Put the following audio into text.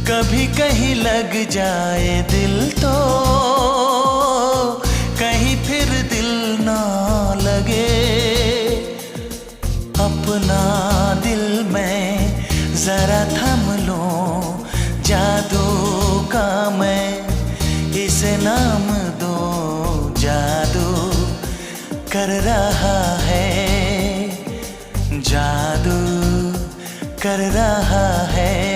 कभी कहीं लग जाए दिल तो कहीं फिर दिल ना लगे। अपना दिल मैं जरा थम लूं, जादू का मैं इसे नाम दूं। जादू कर रहा है, जादू कर रहा है।